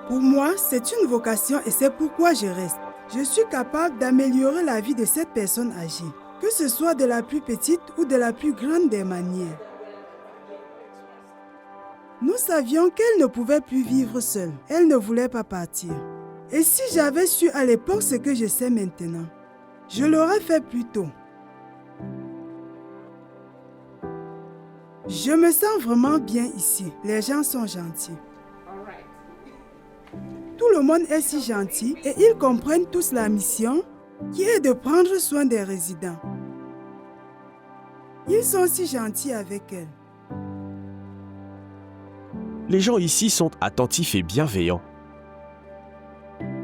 Pour moi, c'est une vocation et c'est pourquoi je reste. Je suis capable d'améliorer la vie de cette personne âgée, que ce soit de la plus petite ou de la plus grande des manières. Nous savions qu'elle ne pouvait plus vivre seule. Elle ne voulait pas partir. Et si j'avais su à l'époque ce que je sais maintenant, je l'aurais fait plus tôt. Je me sens vraiment bien ici. Les gens sont gentils. Tout le monde est si gentil et ils comprennent tous la mission qui est de prendre soin des résidents. Ils sont si gentils avec elle. Les gens ici sont attentifs et bienveillants.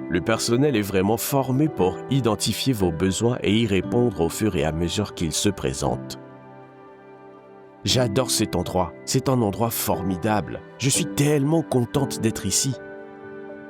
Le personnel est vraiment formé pour identifier vos besoins et y répondre au fur et à mesure qu'ils se présentent. J'adore cet endroit. C'est un endroit formidable. Je suis tellement contente d'être ici.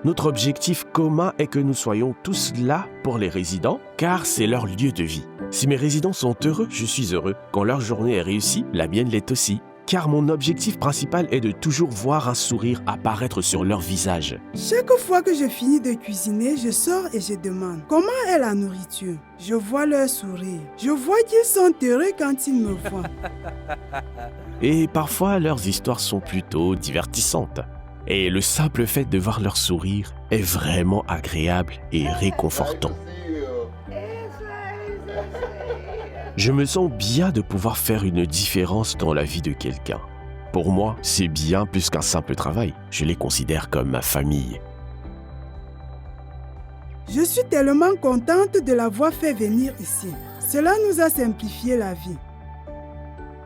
Notre objectif commun est que nous soyons tous là pour les résidents, car c'est leur lieu de vie. Si mes résidents sont heureux, je suis heureux. Quand leur journée est réussie, la mienne l'est aussi. Car mon objectif principal est de toujours voir un sourire apparaître sur leur visage. Chaque fois que je finis de cuisiner, je sors et je demande comment est la nourriture. Je vois leur sourire. Je vois qu'ils sont heureux quand ils me voient. Et parfois, leurs histoires sont plutôt divertissantes. Et le simple fait de voir leur sourire est vraiment agréable et réconfortant. Je me sens bien de pouvoir faire une différence dans la vie de quelqu'un. Pour moi, c'est bien plus qu'un simple travail. Je les considère comme ma famille. Je suis tellement contente de l'avoir fait venir ici. Cela nous a simplifié la vie.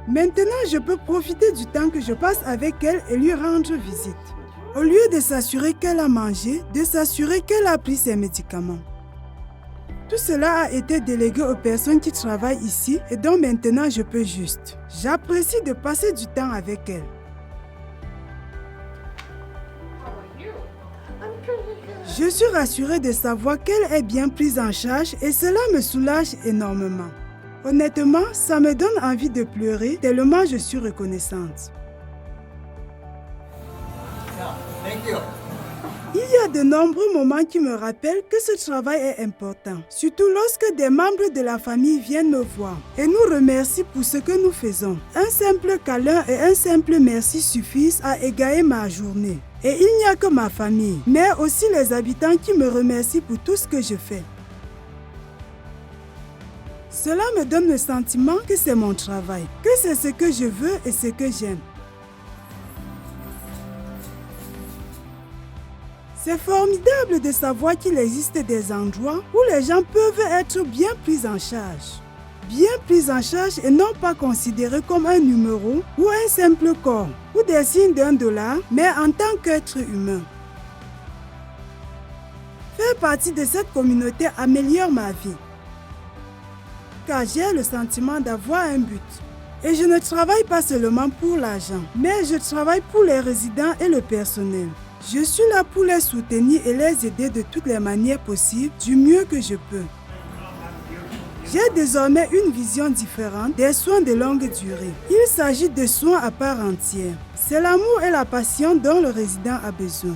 Maintenant, je peux profiter du temps que je passe avec elle et lui rendre visite. Au lieu de s'assurer qu'elle a mangé, de s'assurer qu'elle a pris ses médicaments. Tout cela a été délégué aux personnes qui travaillent ici et donc maintenant je peux juste. J'apprécie de passer du temps avec elle. Je suis rassurée de savoir qu'elle est bien prise en charge et cela me soulage énormément. Honnêtement, ça me donne envie de pleurer tellement je suis reconnaissante. Il y a de nombreux moments qui me rappellent que ce travail est important, surtout lorsque des membres de la famille viennent me voir et nous remercient pour ce que nous faisons. Un simple câlin et un simple merci suffisent à égayer ma journée. Et il n'y a que ma famille, mais aussi les habitants qui me remercient pour tout ce que je fais. Cela me donne le sentiment que c'est mon travail, que c'est ce que je veux et ce que j'aime. C'est formidable de savoir qu'il existe des endroits où les gens peuvent être bien pris en charge. Bien pris en charge et non pas considérés comme un numéro ou un simple corps ou des signes $1, mais en tant qu'être humain. Faire partie de cette communauté améliore ma vie, car j'ai le sentiment d'avoir un but. Et je ne travaille pas seulement pour l'argent, mais je travaille pour les résidents et le personnel. Je suis là pour les soutenir et les aider de toutes les manières possibles, du mieux que je peux. J'ai désormais une vision différente des soins de longue durée. Il s'agit de soins à part entière. C'est l'amour et la passion dont le résident a besoin.